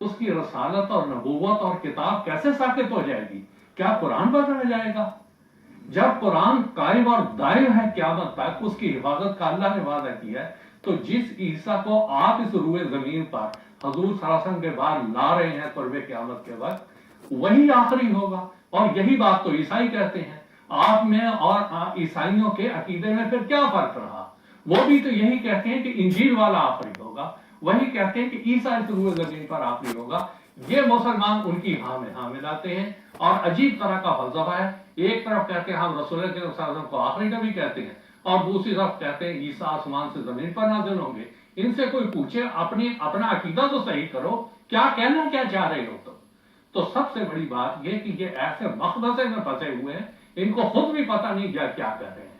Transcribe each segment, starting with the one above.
उसकी रसालत और नबूवत और किताब कैसे साबित हो जाएगी? क्या कुरान बदला जाएगा? जब कुरान कायम और दायम है क़यामत तक, उसकी हिफाजत का अल्लाह ने वादा किया है, तो जिस ईसा को आप इस रूए जमीन पर हजूर सल्लल्लाहु अलैहि वसल्लम के बाद ला रहे हैं कुर्बे क़यामत के वक्त, वही आखिरी होगा। और यही बात तो ईसाई कहते हैं। आप में और ईसाइयों के अकीदे में फिर क्या फर्क रहा? वो भी तो यही कहते हैं कि इंजील वाला आखिरी होगा, वही कहते हैं कि ईसा इस रूए जमीन पर आखिरी होगा। ये मुसलमान उनकी हाँ में हाँ मिलाते हैं और अजीब तरह का फलसफा है। एक तरफ कहते हैं हम रसूल के वसल्लम को आखिरी नबी कहते हैं, और दूसरी तरफ कहते हैं ईसा आसमान से जमीन पर नाजिल होंगे। इनसे कोई पूछे अपना अकीदा तो सही करो, क्या कहना क्या चाह रहे हो तुम? तो सबसे बड़ी बात यह कि ये ऐसे मखदसे में फंसे हुए हैं, इनको खुद भी पता नहीं क्या कर रहे हैं।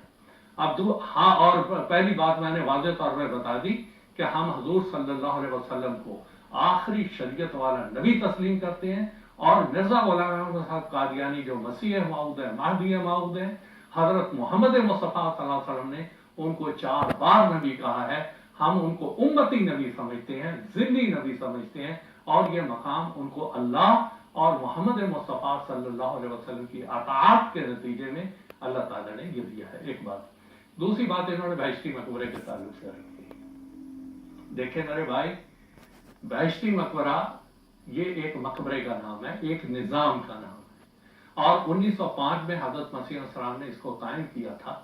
अब हाँ, और पहली बात मैंने वाज़ेह तौर पर बता दी कि हम हुजूर सल्लल्लाहु अलैहि वसल्लम को आखिरी शरीयत वाला नबी तस्लीम करते हैं, और मिर्जा गुलाम अहमद साहब कादियानी जो मसीह मऊद है, महदी मऊद है, हजरत मोहम्मद मुस्तफ़ा सल्लल्लाहु अलैहि वसल्लम ने उनको 4 बार नबी कहा है। हम उनको उम्मती नबी समझते हैं, जिल्ली नबी समझते हैं, और ये मकाम उनको अल्लाह और मोहम्मद मुस्तफ़ा सल्लल्लाहु अलैहि वसल्लम की अताअत के नतीजे में अल्लाह ताला ने ये दिया है। एक बात। दूसरी बात इन्होंने बहिश्ती मकबरे के ताल्लुक से रखी। देखें मेरे भाई, बहिश्ती मकबरा ये एक मकबरे का नाम है, एक निजाम का नाम है, और 1905 में हजरत मसीह अलैहिस्सलाम ने इसको कायम किया था।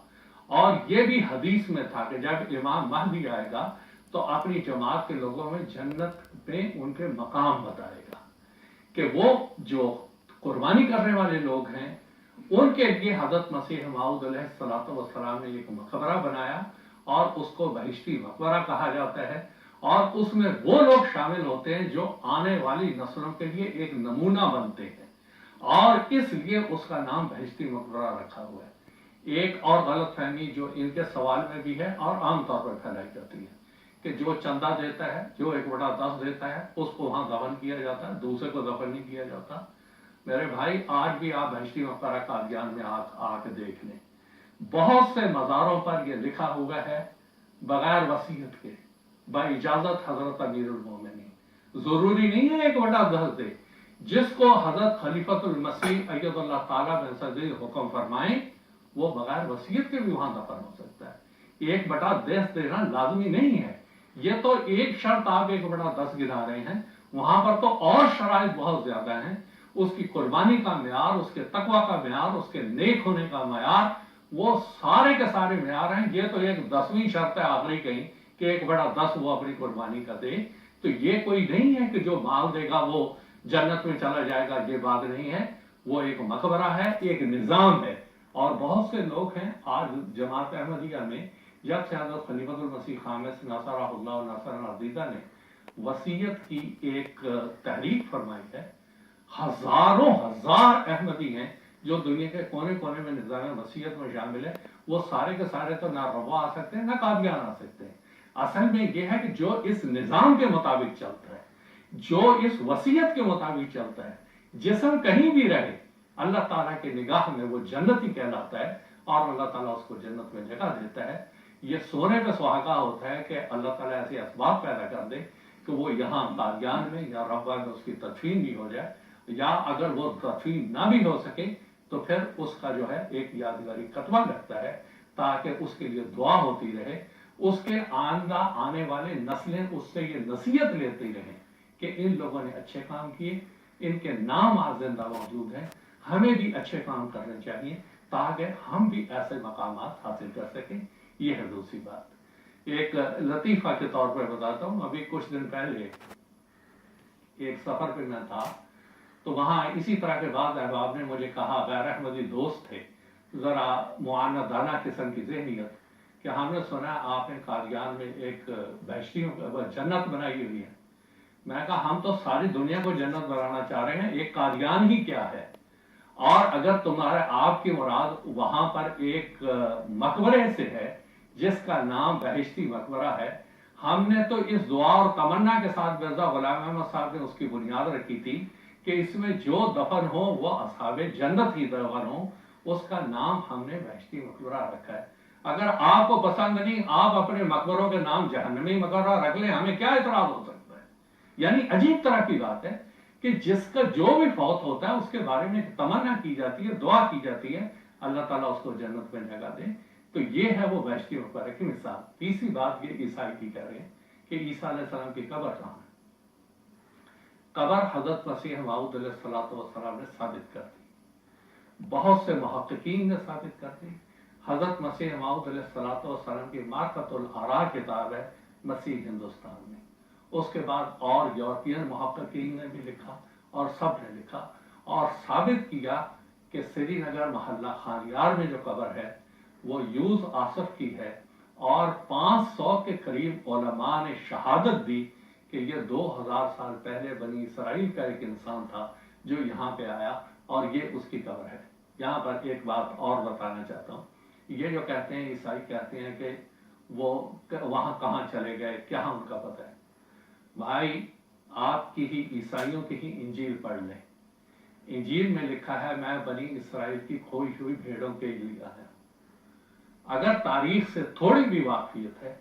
और ये भी हदीस में था कि जब इमाम महदी आएगा तो अपनी जमात के लोगों में जन्नत में उनके मकाम बताएगा, कि वो जो कुर्बानी करने वाले लोग हैं उनके लिए हजरत मसीह मऊद अलैहिस्सलाम ने एक मकबरा बनाया, और उसको बहिश्ती मकबरा कहा जाता है। और उसमें वो लोग शामिल होते हैं जो आने वाली नस्लों के लिए एक नमूना बनते हैं, और इसलिए उसका नाम बहिश्ती मकबरा रखा हुआ है। एक और गलत फहमी जो इनके सवाल में भी है और आमतौर पर फैलाई जाती है कि जो चंदा देता है, जो 1/10 देता है, उसको वहां दफन किया जाता है, दूसरे को दफन नहीं किया जाता। मेरे भाई, आज भी आप बहिश्ती मकबरा कादियान में आके देख लें, बहुत से मज़ारों पर यह लिखा हुआ है बगैर वसीयत के, बाइजाजत हजरत अमीरुल मोमिनीन। जरूरी नहीं है 1/10 दे, जिसको हजरत खलीफतुल मसीह अय्यदुल्लाह ताला बिन सदीद हुक्म फरमाए, वो बगैर वसीयत के भी वहां दफन हो सकता है। 1/10 देना लाजमी नहीं है। ये तो एक शर्त आप 1/10 गिना रहे हैं, वहां पर तो और शराइत बहुत ज्यादा हैं। उसकी कुर्बानी का म्यार, उसके तकवा का म्यार, उसके नेक होने का म्यार, वो सारे के सारे म्यार हैं। ये तो एक 10वीं शर्त है आखिरी कहीं कि 1/10 वो अपनी कुर्बानी का दे। तो ये कोई नहीं है कि जो माल देगा वो जन्नत में चला जाएगा, ये बात नहीं है। वो एक मकबरा है, एक निजाम है। और बहुत से लोग हैं आज जमात अहमदिया में, जब से हज़रत खलीफतुल मसीह खामिस नसरहुल्लाह नसरन अज़ीज़ा ने वसीयत की एक तहरीक फरमाई है, हजारों हजार अहमदी हैं जो दुनिया के कोने कोने में निज़ाम वसीयत में शामिल है। वो सारे के सारे तो ना रवा आ सकते हैं, ना कादियान आ सकते हैं। असल में यह है कि जो इस निजाम के मुताबिक चलता है, जो इस वसीयत के मुताबिक चलता है, जिस्म कहीं भी रहे, अल्लाह ताला के निगाह में वो जन्नती कहलाता है, और अल्लाह ताला उसको जन्नत में जगह देता है। ये सोने पे सुहागा होता है कि अल्लाह ताला ऐसे असबाब पैदा कर दे कि वो यहाँ कादियान में या रब्बा में उसकी तदफीन भी हो जाए, या अगर वो तदफीन ना भी हो सके तो फिर उसका जो है एक यादगारी कतबा लगता है, ताकि उसके लिए दुआ होती रहे, उसके आंदा आने वाले नस्लें उससे ये नसीहत लेती रहें कि इन लोगों ने अच्छे काम किए, इनके नाम आज जिंदा मौजूद हैं, हमें भी अच्छे काम करने चाहिए ताकि हम भी ऐसे मकामात हासिल कर सकें। यह है दूसरी बात। एक लतीफा के तौर पर बताता हूँ, अभी कुछ दिन पहले एक सफर पे मैं था, तो वहां इसी तरह के बाद अहबाब ने मुझे कहा, गैर अहमदी दोस्त थे, जरा मुआनदाना किस्म की ज़हनियत, कि हमने सुना आपने कादियान में एक बहिश्तियों जन्नत बनाई हुई है। मैं कहा हम तो सारी दुनिया को जन्नत बनाना चाह रहे हैं, एक कादियान ही क्या है। और अगर तुम्हारे आपकी मुराद वहां पर एक मकबरे से है जिसका नाम बहिश्ती मकबरा है, हमने तो इस दुआ और तमन्ना के साथ मिर्जा गुलाम अहमद साहब ने उसकी बुनियाद रखी थी कि इसमें जो दफन हो वो असहाबे जन्नत ही दफन हो, उसका नाम हमने बहिश्ती मकबरा रखा है। अगर आपको पसंद नहीं, आप अपने मकबरों के नाम जहन्नमी मकबरा रख लें, हमें क्या इतराज हो सकता है। یعنی عجیب طرح کی بات ہے کہ جس کا جو بھی فوت ہوتا ہے اس کے بارے میں تمنا کی جاتی ہے، دعا کی جاتی ہے اللہ تعالیٰ اس کو جنت میں جگہ دے. تو یہ ہے وہ وحشی مقبرہ کی مثال. تیسری بات یہ عیسائی کی کہہ رہے ہیں کہ عیسیٰ علیہ السلام کی قبر کہاں ہے. قبر حضرت مسیح موعود علیہ السلام نے ثابت کر دی، بہت سے محققین نے ثابت کر دی. حضرت مسیح موعود علیہ السلام کی معرفت الآراء کتاب ہے مسیح ہندوستان میں. اس کے بعد اور یورپین محققین نے بھی لکھا اور سب نے لکھا اور ثابت کیا کہ سری نگر محلہ خانیار میں جو قبر ہے وہ یوز آصف کی ہے، اور 500 کے قریب علماء نے شہادت دی کہ یہ 2000 سال پہلے بنی اسرائیل کا ایک انسان تھا جو یہاں پہ آیا اور یہ اس کی قبر ہے. یہاں پر ایک بات اور بتانا چاہتا ہوں. یہ جو کہتے ہیں عیسائی کہتے ہیں کہ وہ وہاں کہاں چلے گئے، کیا ان کا پتہ ہے. بھائی آپ کی ہی عیسائیوں کی ہی انجیل پڑھ لیں. انجیل میں لکھا ہے میں بنی اسرائیل کی کھوئی ہوئی بھیڑوں کے لیے آیا. اگر تاریخ سے تھوڑی بھی واقفیت ہے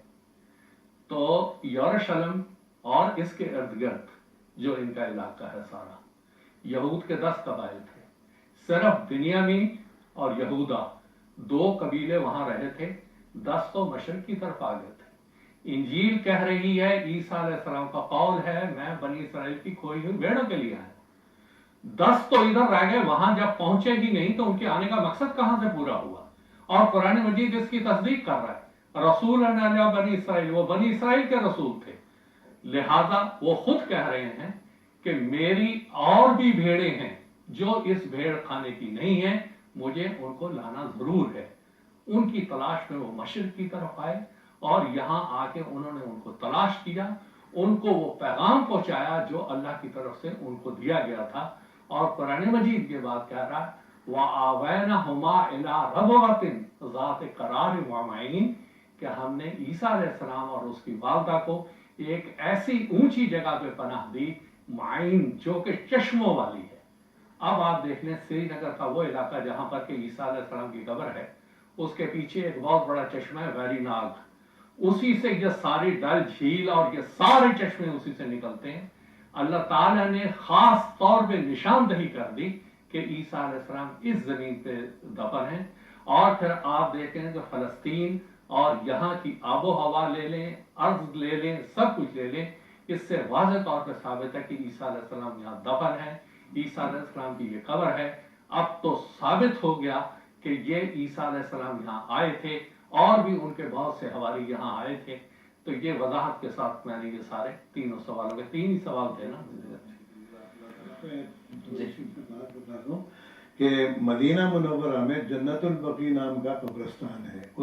تو یروشلم اور اس کے ارد گرد جو ان کا علاقہ ہے سارا، یہود کے 10 قبائل تھے. صرف بنیامین اور یہودا 2 قبیلے وہاں رہے تھے، 10 تو مشرق کی طرف آ گئے تھے. انجیل کہہ رہی ہے، عیسیٰ علیہ السلام کا قول ہے میں بنی اسرائیل کی کھوئی ہوئی بھیڑوں کے لیے آیا. 10 تو ادھر رہ گئے، وہاں جب پہنچے ہی نہیں تو ان کے آنے کا مقصد کہاں سے پورا ہوا. اور قرآن مجید اس کی تصدیق کر رہا ہے، رسول اللہ بنی اسرائیل، وہ بنی اسرائیل کے رسول تھے. لہذا وہ خود کہہ رہے ہیں کہ میری اور بھی بھیڑیں ہیں جو اس بھیڑ کھانے کی نہیں ہیں، مجھے ان کو لانا ضرور ہے. ان کی تلاش میں وہ مشرق کی طرف آئے اور یہاں آ کے انہوں نے ان کو تلاش کیا، ان کو وہ پیغام پہنچایا جو اللہ کی طرف سے ان کو دیا گیا تھا. اور قرآن مجید یہ بات کہہ رہا ہے وَآوَيْنَهُمَا إِلَىٰ رَبْوَةٍ ذَاتِ قَرَارٍ وَمَعِينٍ کہ ہم نے عیسیٰ علیہ السلام اور اس کی والدہ کو ایک ایسی اونچی جگہ پہ پناہ دی، معین جو کہ چشموں والی ہے. اب آپ دیکھ لیں سری نگر کا وہ علاقہ جہاں پر کہ عیسیٰ علیہ السلام کی قبر ہے، اس کے پیچھے ایک بہت بڑا چشمہ ہے ویری ناگ. اسی سے یہ ساری ڈل جھیل اور یہ سارے چشمے اسی سے نکلتے ہیں. اللہ تعالیٰ نے خاص طور پہ نشاندہی کر دی کہ عیسیٰ علیہ السلام اس زمین پہ دفن ہیں. اور پھر آپ دیکھیں کہ فلسطین اور یہاں کی آب و ہوا لے لیں، ارض لے لیں، سب کچھ لے لیں، اس سے واضح طور پہ ثابت ہے کہ عیسیٰ علیہ السلام یہاں دفن ہے، عیسیٰ علیہ السلام کی یہ قبر ہے. اب تو ثابت ہو گیا کہ یہ عیسیٰ علیہ السلام یہاں آئے تھے اور بھی ان کے بہت سے حواری یہاں آئے تھے. تو یہ وضاحت کے ساتھ میں نے یہ سارے تینوں سوالوں کے 3 ہی سوال تھے نا. بات بتا دوں کہ مدینہ منورہ میں جنت البقیع نام کا قبرستان ہے.